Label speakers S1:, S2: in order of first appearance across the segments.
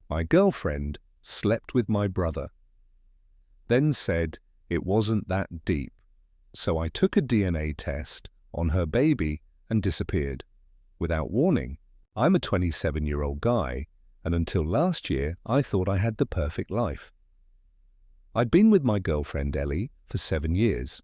S1: My girlfriend slept with my brother. Then said it wasn't that deep. So I took a DNA test on her baby and disappeared. Without warning. I'm a 27-year-old guy, and until last year I thought I had the perfect life. I'd been with my girlfriend Ellie for 7 years.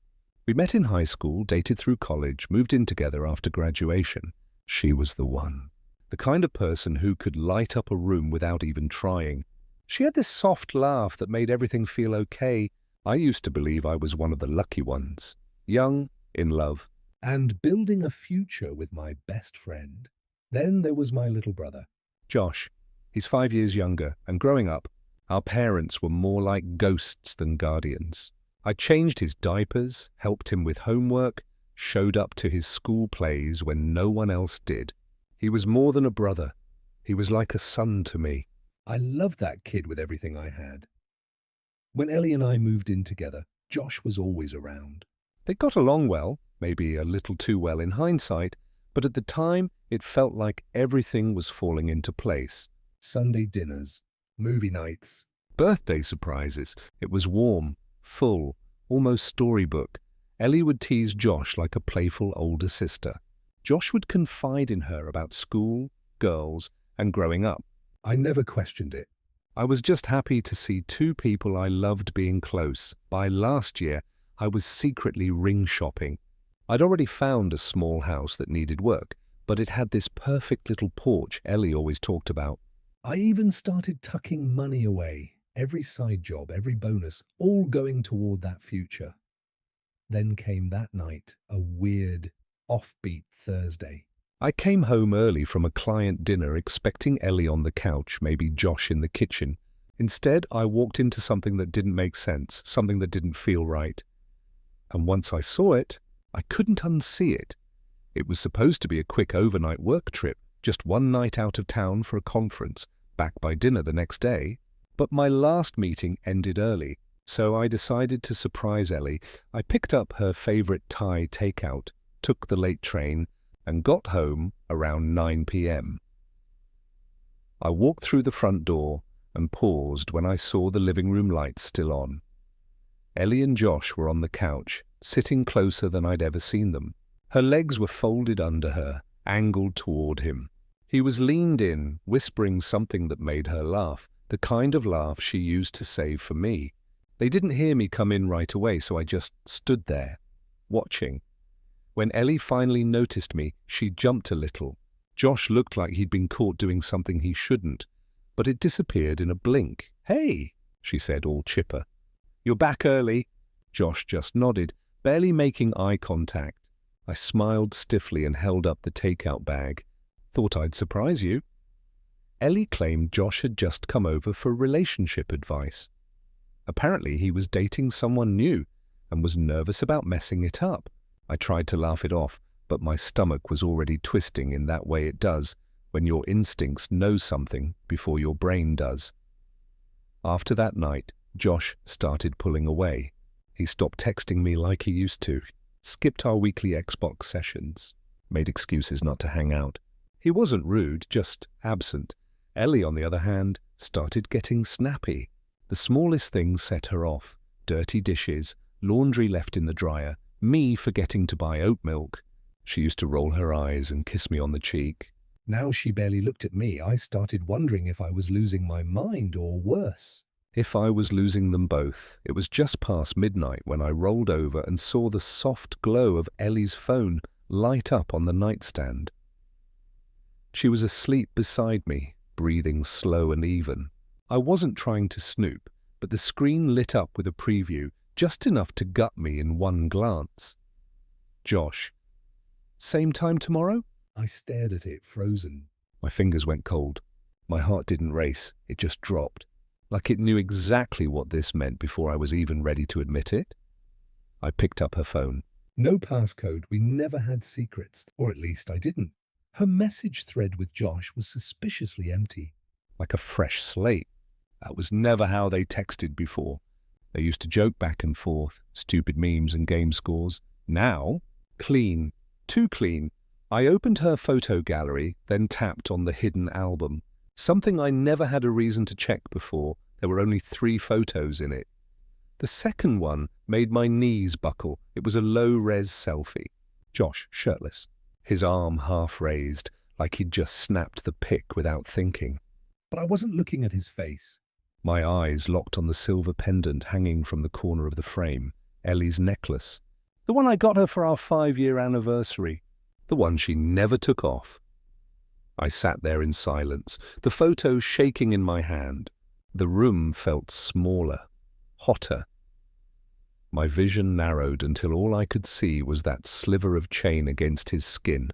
S1: We met in high school, dated through college, moved in together after graduation. She was the one. The kind of person who could light up a room without even trying. She had this soft laugh that made everything feel okay. I used to believe I was one of the lucky ones. Young, in love, and building a future with my best friend. Then there was my little brother, Josh. He's 5 years younger, and growing up, our parents were more like ghosts than guardians. I changed his diapers, helped him with homework, showed up to his school plays when no one else did. He was more than a brother. He was like a son to me. I loved that kid with everything I had. When Ellie and I moved in together, Josh was always around. They got along well, maybe a little too well in hindsight, but at the time it felt like everything was falling into place. Sunday dinners, movie nights, birthday surprises. It was warm, full, almost storybook. Ellie would tease Josh like a playful older sister. Josh would confide in her about school, girls, and growing up. I never questioned it. I was just happy to see two people I loved being close. By last year, I was secretly ring shopping. I'd already found a small house that needed work, but it had this perfect little porch Ellie always talked about. I even started tucking money away, every side job, every bonus, all going toward that future. Then came that night, a weird, offbeat Thursday. I came home early from a client dinner expecting Ellie on the couch, maybe Josh in the kitchen. Instead, I walked into something that didn't make sense, something that didn't feel right. And once I saw it, I couldn't unsee it. It was supposed to be a quick overnight work trip, just one night out of town for a conference, back by dinner the next day. But my last meeting ended early, so I decided to surprise Ellie. I picked up her favorite Thai takeout, took the late train, and got home around 9 p.m. I walked through the front door and paused when I saw the living room lights still on. Ellie and Josh were on the couch, sitting closer than I'd ever seen them. Her legs were folded under her, angled toward him. He was leaned in, whispering something that made her laugh, the kind of laugh she used to save for me. They didn't hear me come in right away, so I just stood there, watching. When Ellie finally noticed me, she jumped a little. Josh looked like he'd been caught doing something he shouldn't, but it disappeared in a blink. "Hey," she said, all chipper. "You're back early." Josh just nodded, barely making eye contact. I smiled stiffly and held up the takeout bag. "Thought I'd surprise you." Ellie claimed Josh had just come over for relationship advice. Apparently he was dating someone new and was nervous about messing it up. I tried to laugh it off, but my stomach was already twisting in that way it does when your instincts know something before your brain does. After that night, Josh started pulling away. He stopped texting me like he used to, skipped our weekly Xbox sessions, made excuses not to hang out. He wasn't rude, just absent. Ellie, on the other hand, started getting snappy. The smallest things set her off. Dirty dishes, laundry left in the dryer, me forgetting to buy oat milk. She used to roll her eyes and kiss me on the cheek. Now she barely looked at me. I started wondering if I was losing my mind or worse, if I was losing them both. It was just past midnight when I rolled over and saw the soft glow of Ellie's phone light up on the nightstand. She was asleep beside me, breathing slow and even. I wasn't trying to snoop, but the screen lit up with a preview, just enough to gut me in one glance. "Josh, same time tomorrow?" I stared at it, frozen. My fingers went cold. My heart didn't race, it just dropped, like it knew exactly what this meant before I was even ready to admit it. I picked up her phone. No passcode, we never had secrets, or at least I didn't. Her message thread with Josh was suspiciously empty, like a fresh slate. That was never how they texted before. They used to joke back and forth, stupid memes and game scores. Now, clean, too clean. I opened her photo gallery, then tapped on the hidden album. Something I never had a reason to check before. There were only 3 photos in it. The second one made my knees buckle. It was a low-res selfie. Josh, shirtless, his arm half raised, like he'd just snapped the pic without thinking. But I wasn't looking at his face. My eyes locked on the silver pendant hanging from the corner of the frame, Ellie's necklace. The one I got her for our 5-year anniversary. The one she never took off. I sat there in silence, the photo shaking in my hand. The room felt smaller, hotter. My vision narrowed until all I could see was that sliver of chain against his skin.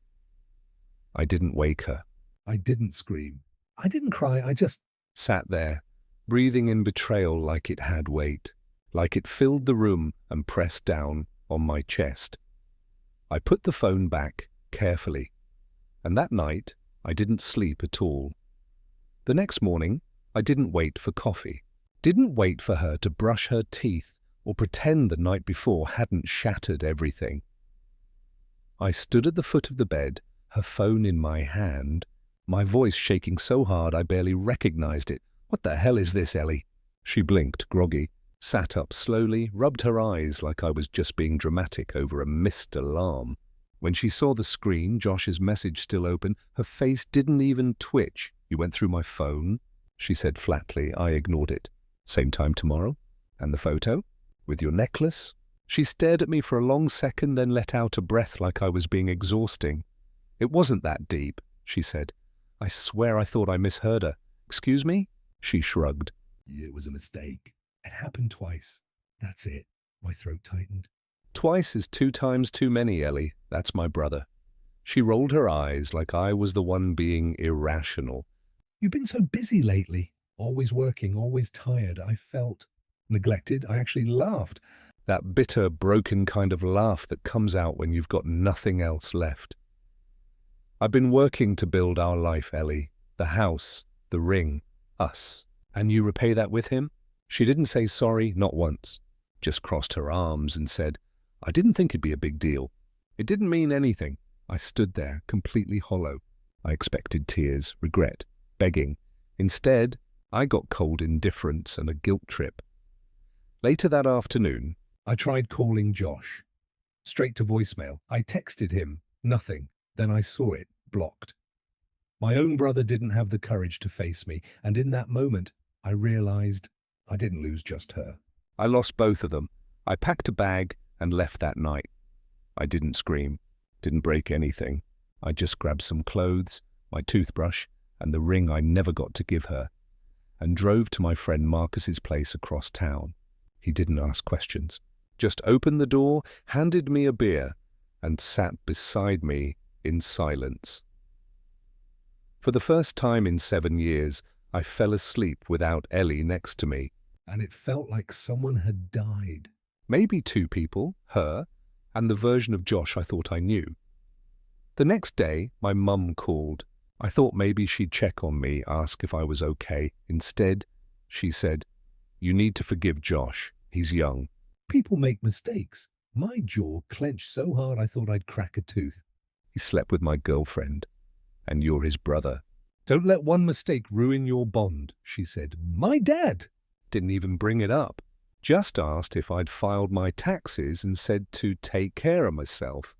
S1: I didn't wake her. I didn't scream. I didn't cry. I just sat there, breathing in betrayal like it had weight, like it filled the room and pressed down on my chest. I put the phone back carefully, and that night I didn't sleep at all. The next morning, I didn't wait for coffee, didn't wait for her to brush her teeth or pretend the night before hadn't shattered everything. I stood at the foot of the bed, her phone in my hand, my voice shaking so hard I barely recognized it. "What the hell is this, Ellie?" She blinked, groggy, sat up slowly, rubbed her eyes like I was just being dramatic over a missed alarm. When she saw the screen, Josh's message still open, her face didn't even twitch. "You went through my phone?" she said flatly. I ignored it. "Same time tomorrow? And the photo? With your necklace?" She stared at me for a long second, then let out a breath like I was being exhausting. "It wasn't that deep," she said. "I swear I thought I misheard her." "Excuse me?" She shrugged. "It was a mistake. It happened twice. That's it." My throat tightened. "Twice is 2 times too many, Ellie. That's my brother." She rolled her eyes like I was the one being irrational. "You've been so busy lately. Always working, always tired." I felt neglected. I actually laughed. That bitter, broken kind of laugh that comes out when you've got nothing else left. "I've been working to build our life, Ellie. The house, the ring, us. And you repay that with him?" She didn't say sorry, not once. Just crossed her arms and said, "I didn't think it'd be a big deal." It didn't mean anything. I stood there, completely hollow. I expected tears, regret, begging. Instead, I got cold indifference and a guilt trip. Later that afternoon, I tried calling Josh. Straight to voicemail. I texted him. Nothing. Then I saw it, blocked. My own brother didn't have the courage to face me, and in that moment, I realized I didn't lose just her. I lost both of them. I packed a bag and left that night. I didn't scream, didn't break anything. I just grabbed some clothes, my toothbrush, and the ring I never got to give her, and drove to my friend Marcus's place across town. He didn't ask questions, just opened the door, handed me a beer, and sat beside me in silence. For the first time in 7 years, I fell asleep without Ellie next to me, and it felt like someone had died. Maybe 2 people, her, and the version of Josh I thought I knew. The next day, my mum called. I thought maybe she'd check on me, ask if I was okay. Instead, she said, "You need to forgive Josh. He's young." People make mistakes. My jaw clenched so hard I thought I'd crack a tooth. "He slept with my girlfriend, and you're his brother. Don't let one mistake ruin your bond," she said. My dad didn't even bring it up. Just asked if I'd filed my taxes and said to take care of myself.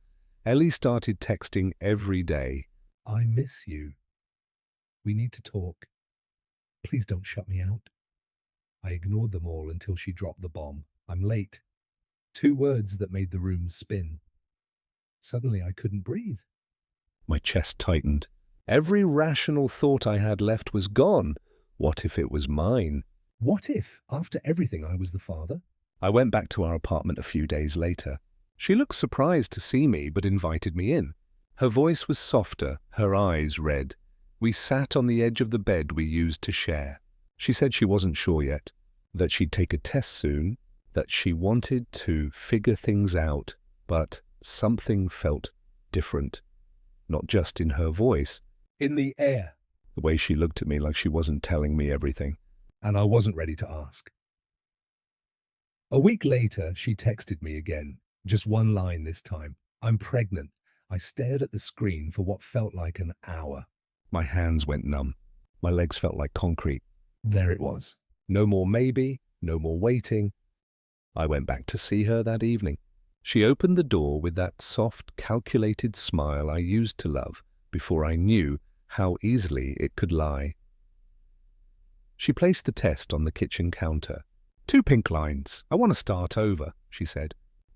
S1: Ellie started texting every day. "I miss you. We need to talk. Please don't shut me out." I ignored them all until she dropped the bomb. "I'm late." 2 words that made the room spin. Suddenly I couldn't breathe. My chest tightened. Every rational thought I had left was gone. What if it was mine? What if, after everything, I was the father? I went back to our apartment a few days later. She looked surprised to see me, but invited me in. Her voice was softer, her eyes red. We sat on the edge of the bed we used to share. She said she wasn't sure yet, that she'd take a test soon, that she wanted to figure things out, but something felt different. Not just in her voice, in the air. The way she looked at me like she wasn't telling me everything. And I wasn't ready to ask. A week later, she texted me again. Just one line this time. "I'm pregnant." I stared at the screen for what felt like an hour. My hands went numb. My legs felt like concrete.
S2: There it was.
S1: No more maybe, no more waiting. I went back to see her that evening. She opened the door with that soft, calculated smile I used to love before I knew how easily it could lie. She placed the test on the kitchen counter. 2 pink lines. I want to start over, she said.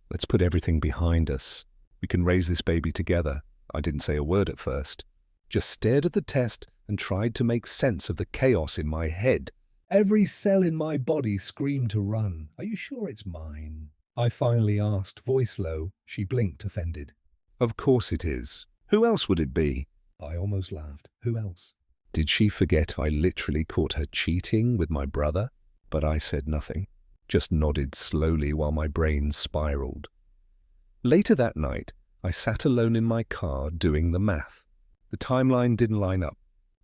S1: Let's put everything behind us. We can raise this baby together. I didn't say a word at first. Just stared at the test and tried to make sense of the chaos in my head.
S2: Every cell in my body screamed to run. Are you sure it's mine? I finally asked, voice low. She blinked, offended.
S1: Of course it is. Who else would it be?
S2: I almost laughed. Who else?
S1: Did she forget I literally caught her cheating with my brother? But I said nothing, just nodded slowly while my brain spiraled. Later that night, I sat alone in my car doing the math. The timeline didn't line up,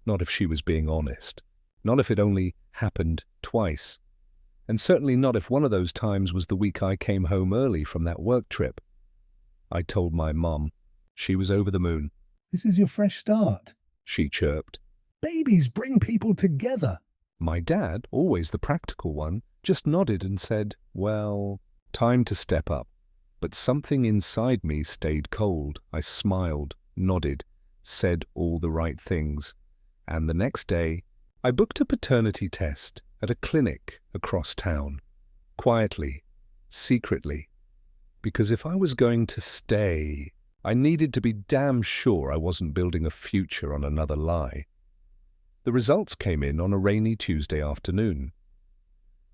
S1: not if she was being honest, not if it only happened twice, and certainly not if one of those times was the week I came home early from that work trip. I told my mum. She was over the moon.
S2: This is your fresh start,
S1: she chirped.
S2: Babies bring people together.
S1: My dad, always the practical one, just nodded and said, well, time to step up. But something inside me stayed cold. I smiled, nodded, said all the right things. And the next day, I booked a paternity test at a clinic across town. Quietly, secretly. Because if I was going to stay, I needed to be damn sure I wasn't building a future on another lie. The results came in on a rainy Tuesday afternoon.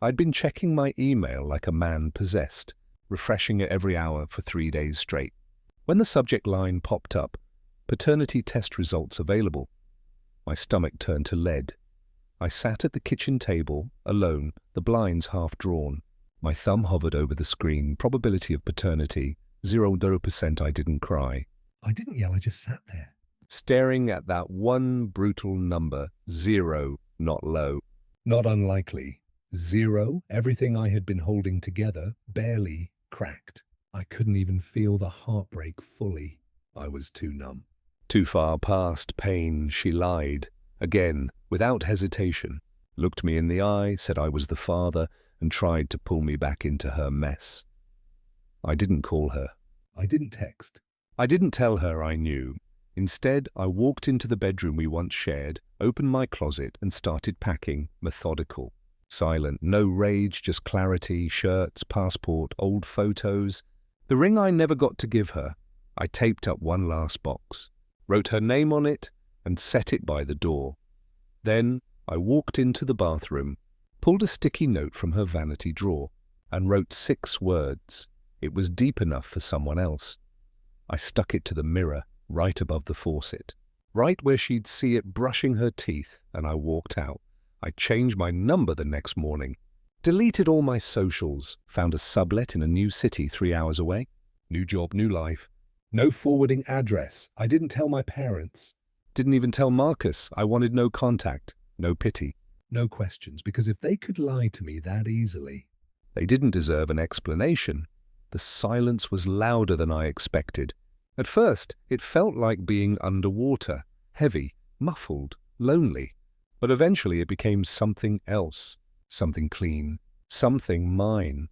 S1: I'd been checking my email like a man possessed, refreshing it every hour for 3 days straight. When the subject line popped up, paternity test results available, my stomach turned to lead. I sat at the kitchen table, alone, the blinds half drawn. My thumb hovered over the screen, probability of paternity, 0% I didn't cry.
S2: I didn't yell, I just sat there.
S1: Staring at that one brutal number, 0, not low.
S2: Not unlikely. 0, everything I had been holding together, barely cracked. I couldn't even feel the heartbreak fully. I was too numb.
S1: Too far past pain, she lied. Again, without hesitation. Looked me in the eye, said I was the father, and tried to pull me back into her mess. I didn't call her.
S2: I didn't text.
S1: I didn't tell her I knew. Instead, I walked into the bedroom we once shared, opened my closet, and started packing, methodical. Silent, no rage, just clarity, shirts, passport, old photos. The ring I never got to give her, I taped up one last box, wrote her name on it, and set it by the door. Then I walked into the bathroom, pulled a sticky note from her vanity drawer, and wrote 6 words. It was deep enough for someone else. I stuck it to the mirror, right above the faucet, right where she'd see it brushing her teeth, and I walked out. I changed my number the next morning, deleted all my socials, found a sublet in a new city 3 hours away. New job, new life.
S2: No forwarding address. I didn't tell my parents.
S1: Didn't even tell Marcus. I wanted no contact, no pity.
S2: No questions, because if they could lie to me that easily...
S1: They didn't deserve an explanation. The silence was louder than I expected. At first, it felt like being underwater, heavy, muffled, lonely. But eventually it became something else, something clean, something mine.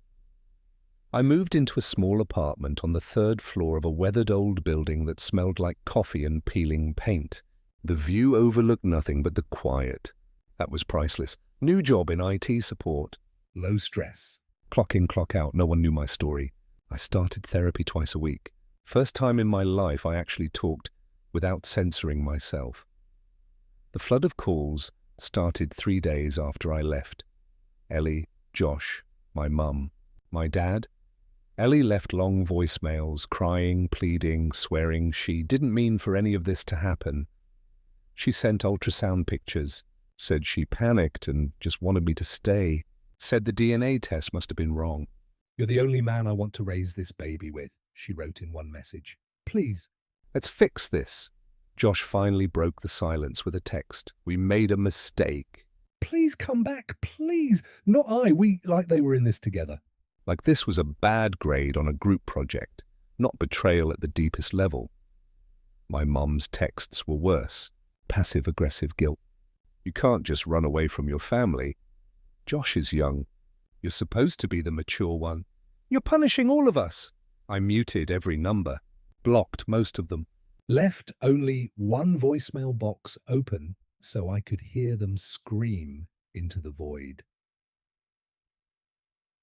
S1: I moved into a small apartment on the 3rd floor of a weathered old building that smelled like coffee and peeling paint. The view overlooked nothing but the quiet. That was priceless. New job in IT support.
S2: Low stress.
S1: Clock in, clock out. No one knew my story. I started therapy twice a week. First time in my life I actually talked without censoring myself. The flood of calls started 3 days after I left. Ellie, Josh, my mum, my dad. Ellie left long voicemails, crying, pleading, swearing she didn't mean for any of this to happen. She sent ultrasound pictures, said she panicked and just wanted me to stay, said the DNA test must have been wrong.
S2: You're the only man I want to raise this baby with, she wrote in one message. Please.
S1: Let's fix this. Josh finally broke the silence with a text. We made a mistake.
S2: Please come back, please. Not I. Like they were in this together.
S1: Like this was a bad grade on a group project, not betrayal at the deepest level. My mum's texts were worse. Passive-aggressive guilt. You can't just run away from your family. Josh is young. You're supposed to be the mature one. You're punishing all of us. I muted every number, blocked most of them.
S2: Left only one voicemail box open so I could hear them scream into the void.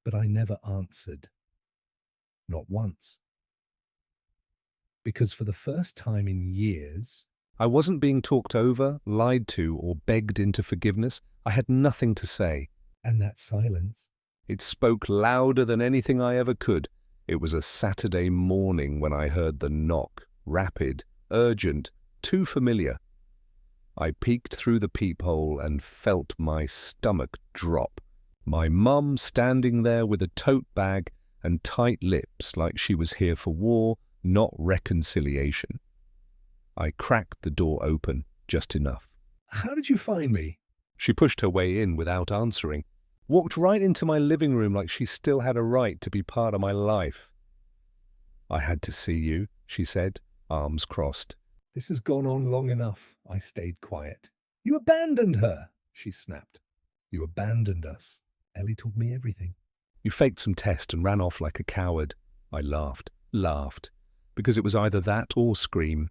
S2: But I never answered. Not once. Because for the first time in years,
S1: I wasn't being talked over, lied to, or begged into forgiveness. I had nothing to say.
S2: and that silence,
S1: It spoke louder than anything I ever could. It was a Saturday morning when I heard the knock, rapid, urgent, too familiar. I peeked through the peephole and felt my stomach drop. My mum standing there with a tote bag and tight lips like she was here for war, not reconciliation. I cracked the door open just enough.
S2: "How did you find me?"
S1: She pushed her way in without answering, walked right into my living room like she still had a right to be part of my life. "I had to see you," she said, arms crossed.
S2: "This has gone on long enough." I stayed quiet. "You abandoned her," she snapped. "You abandoned us." Ellie told me everything.
S1: "You faked some test and ran off like a coward." I laughed, because it was either that or scream.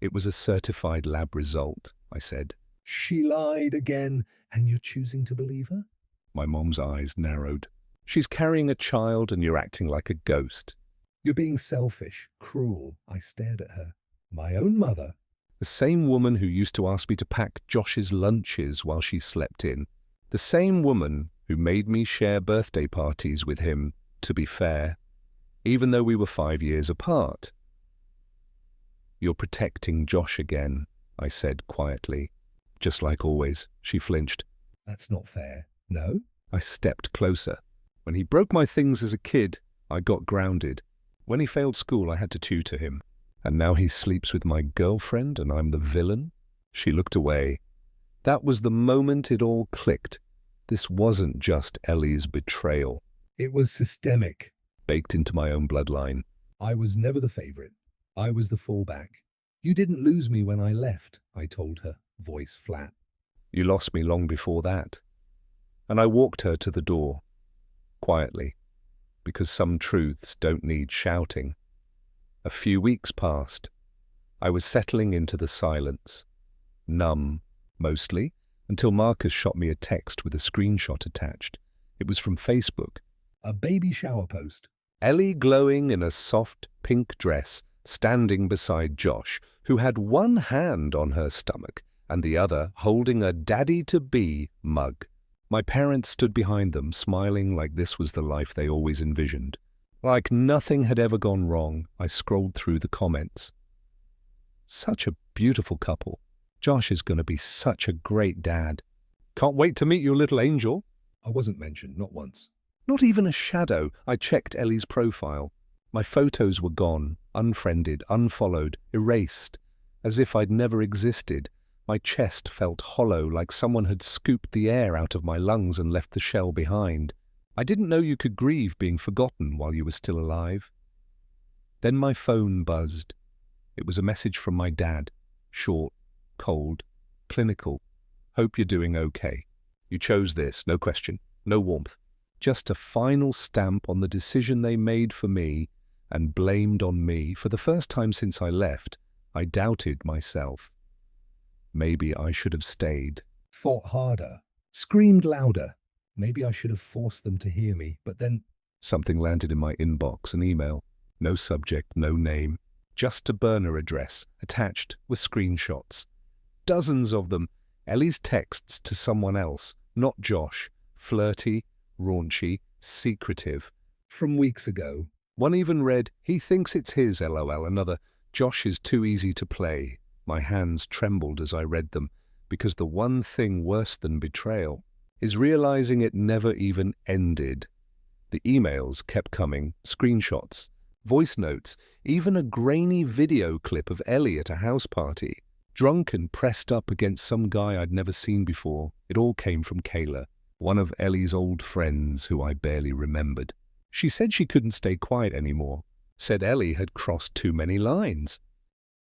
S1: "It was a certified lab result," I said.
S2: "She lied again, and you're choosing to believe her?"
S1: My mom's eyes narrowed. "She's carrying a child and you're acting like a ghost."
S2: "You're being selfish, cruel." I stared at her. "My own mother."
S1: The same woman who used to ask me to pack Josh's lunches while she slept in. The same woman who made me share birthday parties with him, to be fair, even though we were 5 years apart. "You're protecting Josh again," I said quietly. Just like always, she flinched.
S2: "That's not fair." "No?"
S1: I stepped closer. "When he broke my things as a kid, I got grounded. When he failed school, I had to tutor him. And now he sleeps with my girlfriend and I'm the villain?" She looked away. That was the moment it all clicked. This wasn't just Ellie's betrayal.
S2: "It was systemic."
S1: Baked into my own bloodline.
S2: "I was never the favorite. I was the fallback. You didn't lose me when I left," I told her, voice flat.
S1: "You lost me long before that." And I walked her to the door, quietly, because some truths don't need shouting. A few weeks passed. I was settling into the silence, numb, mostly, until Marcus shot me a text with a screenshot attached. It was from Facebook.
S2: A baby shower post.
S1: Ellie glowing in a soft pink dress, standing beside Josh, who had one hand on her stomach and the other holding a daddy-to-be mug. My parents stood behind them, smiling like this was the life they always envisioned. Like nothing had ever gone wrong, I scrolled through the comments. Such a beautiful couple. Josh is going to be such a great dad. Can't wait to meet your little angel.
S2: I wasn't mentioned, not once.
S1: Not even a shadow. I checked Ellie's profile. My photos were gone, unfriended, unfollowed, erased, as if I'd never existed. My chest felt hollow, like someone had scooped the air out of my lungs and left the shell behind. I didn't know you could grieve being forgotten while you were still alive. Then my phone buzzed. It was a message from my dad. Short, cold, clinical. "Hope you're doing okay. You chose this, no question, no warmth. Just a final stamp on the decision they made for me and blamed on me. For the first time since I left, I doubted myself. Maybe I should have stayed.
S2: Fought harder. Screamed louder. Maybe I should have forced them to hear me, but then
S1: Something landed in my inbox, an email. No subject, no name. Just a burner address, attached with screenshots. Dozens of them. Ellie's texts to someone else, not Josh. Flirty, raunchy, secretive.
S2: from weeks ago.
S1: One even read, "He thinks it's his, LOL." Another, "Josh is too easy to play." My hands trembled as I read them, because the one thing worse than betrayal is realizing it never even ended. The emails kept coming, screenshots, voice notes, even a grainy video clip of Ellie at a house party, drunk and pressed up against some guy I'd never seen before. It all came from Kayla, one of Ellie's old friends who I barely remembered. She said she couldn't stay quiet anymore, said Ellie had crossed too many lines.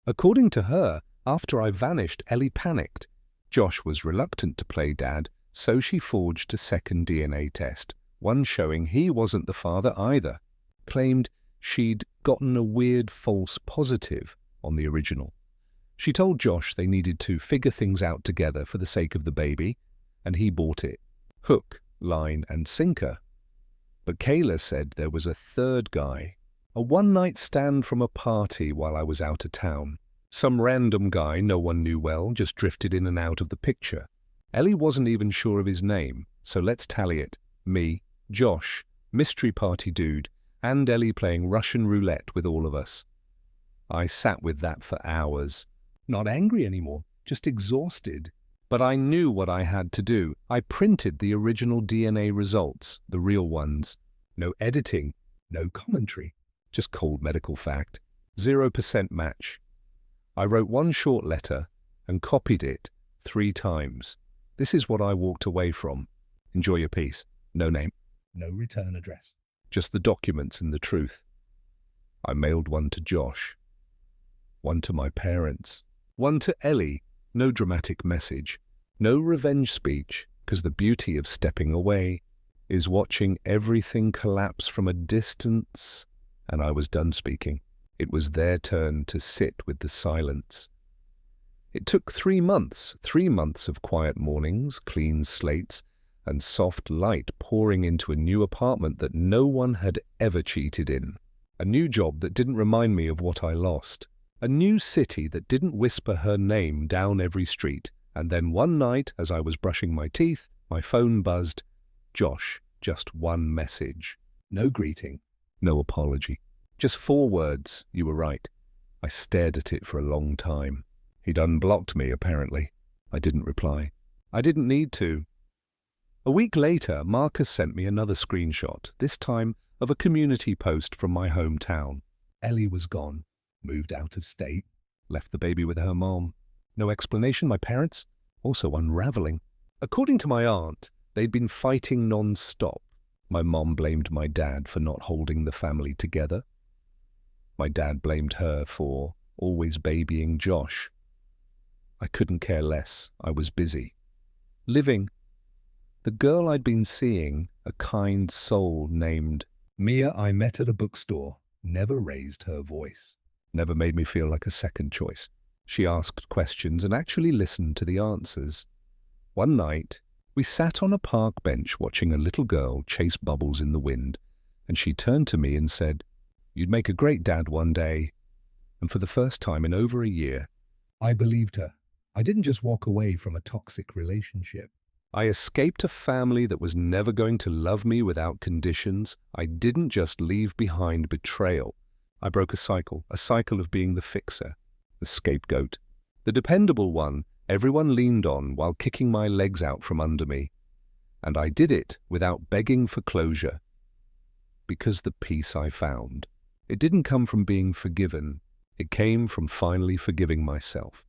S1: According to her, after I vanished, Ellie panicked. Josh was reluctant to play dad, so she forged a second DNA test, one showing he wasn't the father either. Claimed she'd gotten a weird false positive on the original. She told Josh they needed to figure things out together for the sake of the baby, and he bought it. Hook, line, and sinker. But Kayla said there was a third guy. A one-night stand from a party while I was out of town. Some random guy no one knew well just drifted in and out of the picture. Ellie wasn't even sure of his name, so let's tally it. Me, Josh, mystery party dude, and Ellie playing Russian roulette with all of us. I sat with that for hours. Not angry anymore, just exhausted. But I knew what I had to do. I printed the original DNA results, the real ones. No editing, no commentary, just cold medical fact. 0% match. I wrote one short letter and copied it 3 times. This is what I walked away from. Enjoy your peace. No name.
S2: No return address.
S1: Just the documents and the truth. I mailed one to Josh. One to my parents. One to Ellie. No dramatic message. No revenge speech, because the beauty of stepping away is watching everything collapse from a distance. And I was done speaking. It was their turn to sit with the silence. It took 3 months, 3 months of quiet mornings, clean slates, and soft light pouring into a new apartment that no one had ever cheated in. A new job that didn't remind me of what I lost. A new city that didn't whisper her name down every street. And then one night, as I was brushing my teeth, my phone buzzed. Josh, just one message.
S2: No greeting.
S1: No apology. Just 4 words, you were right. I stared at it for a long time. He'd unblocked me, apparently. I didn't reply. I didn't need to. A week later, Marcus sent me another screenshot, this time of a community post from my hometown.
S2: Ellie was gone, moved out of state.
S1: Left the baby with her mom. No explanation, my parents? Also unraveling. According to my aunt, they'd been fighting non-stop. My mom blamed my dad for not holding the family together. My dad blamed her for always babying Josh. I couldn't care less. I was busy. Living. The girl I'd been seeing, a kind soul named
S2: Mia, I met at a bookstore, never raised her voice.
S1: Never made me feel like a second choice. She asked questions and actually listened to the answers. One night, we sat on a park bench watching a little girl chase bubbles in the wind, and she turned to me and said, "You'd make a great dad one day." And for the first time in over a year,
S2: I believed her. I didn't just walk away from a toxic relationship.
S1: I escaped a family that was never going to love me without conditions. I didn't just leave behind betrayal. I broke a cycle of being the fixer, the scapegoat, the dependable one everyone leaned on while kicking my legs out from under me. And I did it without begging for closure. Because the peace I found, it didn't come from being forgiven. It came from finally forgiving myself.